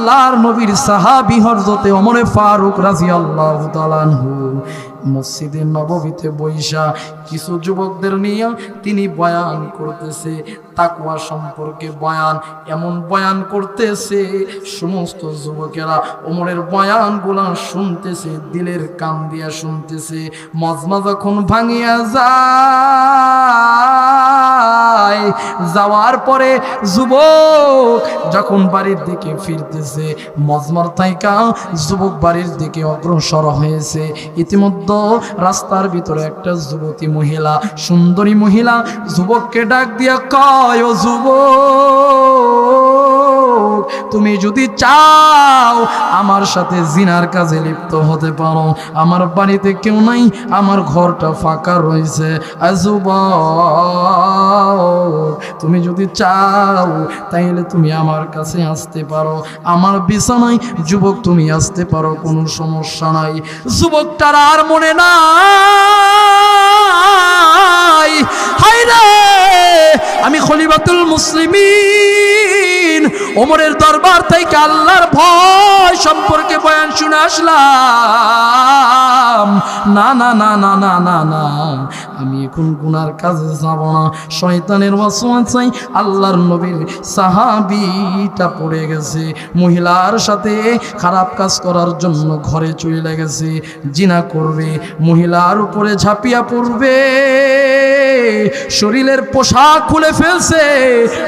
আল্লাহর নবীর সাহাবী হযরতে ওমর ফারুক রাদিয়াল্লাহু তাআলা আনহু মসজিদে নববীতে বৈশা কিছু যুবকদের নিয়ে তিনি বয়ান করতেছে, তাকওয়া সম্পর্কে বয়ান। এমন বয়ান করতেছে সমস্ত যুবকেরা ওমরের বয়ানগুলো শুনতেছে, দিলের কান দিয়া শুনতেছে। মজমা যখন ভাঙিয়া যায়, যাওয়ার পরে যুবক যখন বাড়ির দিকে ফিরতেছে, মজমার থাইকা যুবক বাড়ির দিকে অগ্রসর হয়েছে। ইতিমধ্যে রাস্তার ভিতরে একটা যুবতী মহিলা, সুন্দরী মহিলা যুবককে ডাক দিয়া কয়, ও যুবক, তুমি যদি চাও আমার সাথে জিনার কাজে লিপ্ত হতে পারো, আমার বাড়িতে কেউ নাই, আমার ঘরটা ফাঁকা রয়েছে। যুবক, তুমি যদি চাও তাইলে তুমি আমার কাছে আসতে পারো, আমার বিছানায় যুবক তুমি আসতে পারো, কোনো সমস্যা নাই। যুবকটার আর মনে নাই, হায়রে আমি খলিফাতুল মুসলিমিন ওমরের দরবার থেকে আল্লাহর ভয় সম্পর্কে বয়ান শুনে আসলাম। না না না না না না না, আমি এখন গুনার কাজে যাব না। শয়তানের ওয়াসওয়াসায় আল্লাহর নবীর সাহাবীটা পড়ে গেছে, মহিলার সাথে খারাপ কাজ করার জন্য ঘরে চলে গেছে, জিনা করবে, মহিলার উপরে ঝাঁপিয়া পড়বে, শরীরের পোশাক খুলে ফেলছে,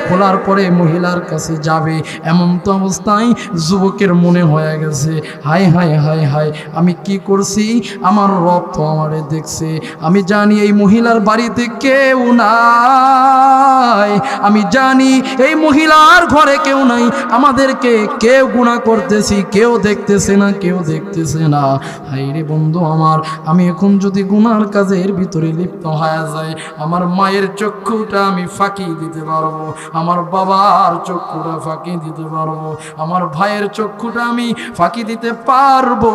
খোলার পরে মহিলার কাছে যাবে। এমন তো অবস্থায় যুবকের মনে হয়ে গেছে, হায় হায় হায় হায়, আমি কি করছি, আমার রব তো আমারে দেখছে, আমি জানি এই মহিলার বাড়িতে কেউ নাই, আমি জানি এই মহিলার ঘরে কেউ নাই, আমাদেরকে কেউ গুনাহ করতেছি, কেউ দেখতেছে না, কেউ দেখতেছে না। হায় রে বন্ধু আমার, আমি এখন যদি গুনার কাজের ভিতরে লিপ্ত হয়ে যায়, আমার মায়ের চক্ষুটা আমি ফাঁকি দিতে পারবো, আমার বাবার চক্ষুটা ফাঁকি দিতে পারবো, আমার ভাইয়ের চক্ষুটা আমি ফাঁকি দিতে পারবো,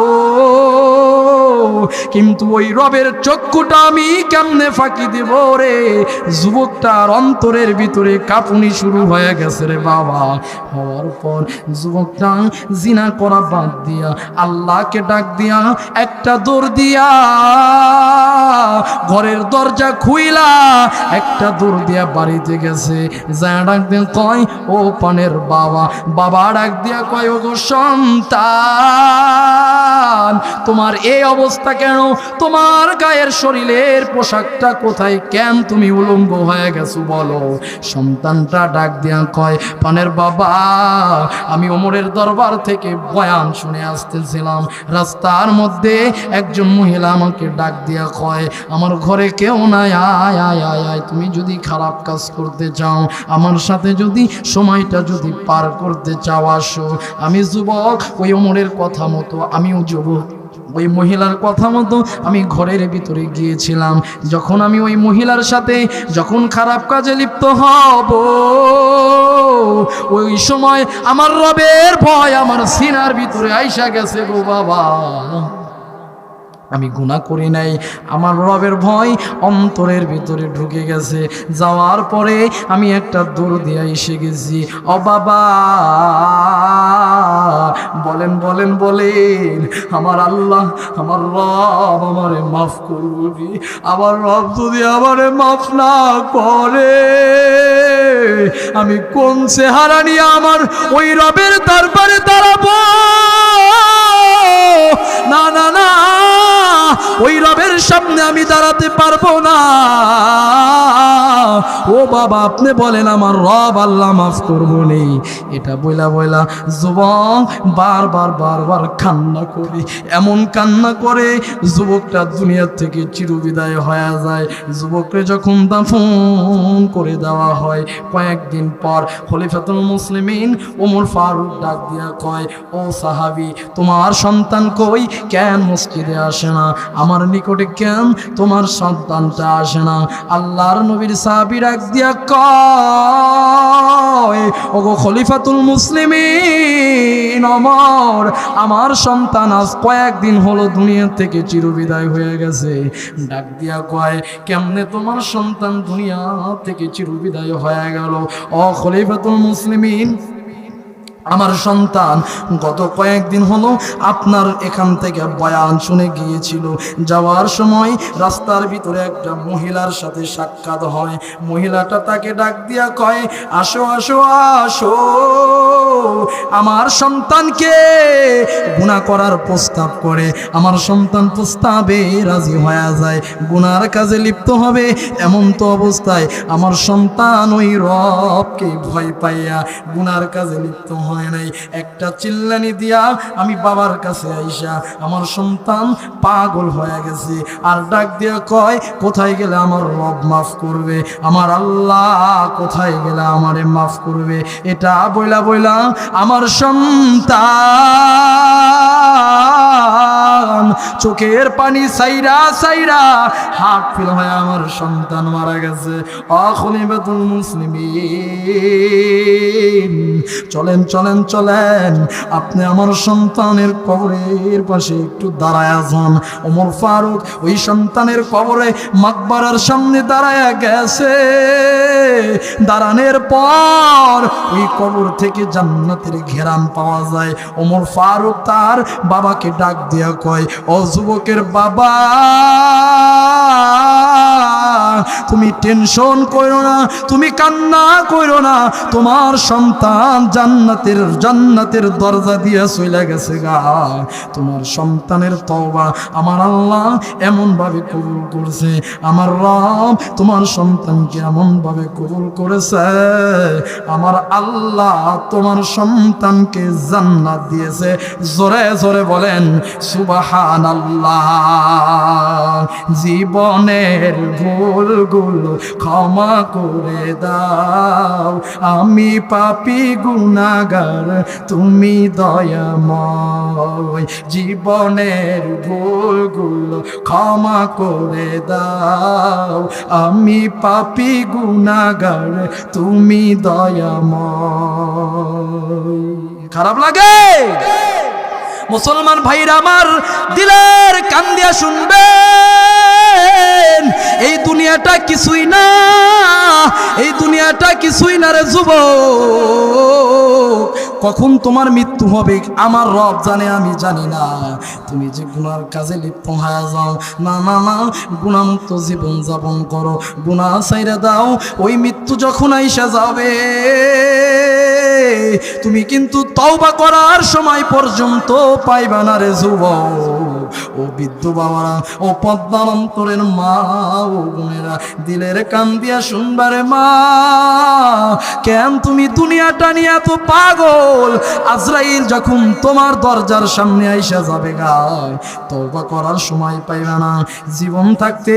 কিন্তু ওই রবের চক্ষুটা আমি কেমনে ফাঁকি দেব রে? যুবকটার অন্তরের ভিতরে কাঁপুনি শুরু হয়ে গেছে রে বাবা। হওয়ার পর যুবকটা জিনা করা বাদ দিয়া আল্লাহকে ডাক দিয়া একটা দৌড় দিয়া ঘরের দরজা খুইলা একটা দৌড় দিয়া বাড়িতে গেছে। যা ডাক দিয়ে কয়, ও পানের বাবা। বাবা ডাক দিয়া কয়, ও গো সন্তান, তোমার এই অবস্থা কেন? তোমার গায়ের শরীরের পোশাকটা কোথায়? কেন তুমি উলঙ্গ হয়ে গেছো বলো? সন্তানটা ডাক দিয়া কয়, পানের বাবা, আমি ওমরের দরবার থেকে বয়ান শুনে আসতেছিলাম, রাস্তার মধ্যে একজন মহিলা আমাকে ডাক দিয়া কয়, আমার ঘরে কেউ নাই, আয় আয় আয় আয়, তুমি যদি খারাপ কাজ করতে চাও, আমার সাথে যদি সময়টা যদি পার করতে চাও, আসো। আমি যুবক, ওই ওমরের কথা মতো আমিও যুবক, ওই মহিলার কথা মতো আমি ঘরের ভিতরে গিয়েছিলাম। যখন আমি ওই মহিলার সাথে যখন খারাপ কাজে লিপ্ত হব, ওই সময় আমার রবের ভয় আমার সিনার ভিতরে আইসা গেছে গো বাবা। আমি গুনাহ করি নাই, আমার রবের ভয় অন্তরের ভিতরে ঢুকে গেছে। যাওয়ার পরে আমি একটা দৌড় দিয়ে এসে গেছি। ও বাবা, বলেন বলেন বলেন, আমার আল্লাহ, আমার রব আমারে মাফ করবি? আমার রব যদি আমারে মাফ না করে, আমি কোন চেহারা নিয়ে আমার ওই রবের দরবারে দাঁড়াবো? না না না, ওই রবের সামনে আমি দাঁড়াতে পারবো না। ও বাবা, আপনি বলেন আমার রব আল্লাহ মাফ করবো নেই? এটা বইলা বইলা যুবক বারবার বারবার কান্না করে, এমন কান্না করে যুবকটা দুনিয়ার থেকে চিরবিদায় হয়ে যায়। যুবককে যখন দাফন করে দেওয়া হয়, কয়েকদিন পর খলিফাতুল মুসলিমিন ওমর ফারুক ডাক দিয়া কয়, ও সাহাবী, তোমার সন্তান কই? কেন মসজিদে আসে না? আমার নিকটে কেন তোমার সন্তানটা আসে না? আল্লাহর নবীর সাহাবী ডাক দিয়া কয়, ওগো খলিফাতুল মুসলিমিন ওমর, আমার সন্তান আজ কয়েকদিন হলো দুনিয়া থেকে চিরবিদায় হয়ে গেছে। ডাক দিয়া কয়, কেমনে তোমার সন্তান দুনিয়া থেকে চিরবিদায় হয়ে গেল? ও খলিফাতুল মুসলিমিন, আমার সন্তান গত কয়েকদিন হলো আপনার এখান থেকে বয়ান শুনে গিয়েছিল। যাওয়ার সময় রাস্তার ভিতরে একটা মহিলার সাথে সাক্ষাৎ হয়। মহিলাটা তাকে ডাক দিয়া কয়, আসো আসো আসো, আমার সন্তানকে গুনাহ করার প্রস্তাব করে। আমার সন্তান প্রস্তাবে রাজি হয়ে যায়, গুনার কাজে লিপ্ত হবে। এমন তো অবস্থায় আমার সন্তান ওই রবকে ভয় পাইয়া গুনার কাজে লিপ্ত হয় নাই। একটা চিল্লানি দিয়া আমি বাবার কাছে আইসা আমার সন্তান পাগল হয়ে গেছে, আর ডাক দিয়া কয়, কোথায় গেলে আমার রব মাফ করবে, আমার আল্লাহ কোথায় গেলে আমারে মাফ করবে। এটা বইলা বইলা আমার সন্তান চোখের পানি সাইরা সাইরা হাত ফেল হয়ে আমার সন্তান মারা গেছে। খলিফাতুল মুসলিমিন, চলেন চলেন চলেন, আপনি আমার সন্তানের কবরের পাশে একটু দাঁড়ায় যান। ওমর ফারুক ওই সন্তানের কবরে মাকবারার সামনে দাঁড়ায় গেছে। দাঁড়ানোর পর ওই কবর থেকে জান্নাতের ঘেরান পাওয়া যায়। ওমর ফারুক তার বাবাকে ডাক দিয়া কয়, ও যুবকের বাবা, তুমি টেনশন করো না, তুমি কান্না করো না, তোমার সন্তান জান্নাতের দরজা দিয়ে চলে গেছে গা। তোমার সন্তানের তওবা আমার আল্লাহ এমন ভাবে কবুল করছে, আমার রব তোমার সন্তানকে এমন ভাবে কবুল করেছে, আমার আল্লাহ তোমার সন্তানকে জান্নাত দিয়েছে। জোরে জোরে বলেন সুবহানাল্লাহ। জীবনের ভুলগুলো ক্ষমা করে দাও, আমি পাপী গুনাহগার, তুমি দয়াময়। জীবনের ভুলগুলো ক্ষমা করে দাও, আমি পাপী গুনাহগার, তুমি দয়াময়। খারাপ লাগে? মুসলমান ভাইরা আমার, দিলের কান দিয়া শুনবেন, এই দুনিয়াটা কিছুই না, এই দুনিয়াটা কিছুই না রে যুবক। কখন তোমার মৃত্যু হবে আমার রব জানে, আমি জানি না। তুমি যে গুনার কাজে লিপ্ত হয়ে যাও, না না না, গুনামুক্ত জীবন যাপন করো, গুনাহ ছাইরা দাও। ওই মৃত্যু যখন আইসা যাবে, তুমি কিন্তু তওবা করার সময় পর্যন্ত পাইবা না রে যুবক। ও বৃদ্ধ বাবারা, ও পদ্মার অন্তরের মা, ও বোনেরা, দিলের কান দিয়া শুনবারে মা, কেন তুমি দুনিয়াটা নিয়ে এত পাগল? আজরাইল যখন তোমার দরজার সামনে আইসা যাবে গায়, তওবা করার সময় পাইবা না। জীবন থাকতে,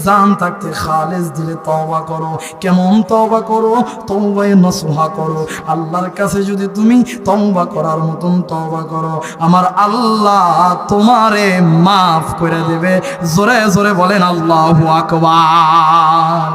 জান থাকতে খালেস দিলে তওবা করো। কেমন তওবা করো? তওবায়ে নসুহা করো। আল্লাহর কাছে যদি তুমি তওবা করার মতন তওবা করো, আমার আল্লাহ তোমারে মাফ করে দেবে। জোরে জোরে বলেন আল্লাহু আকবার।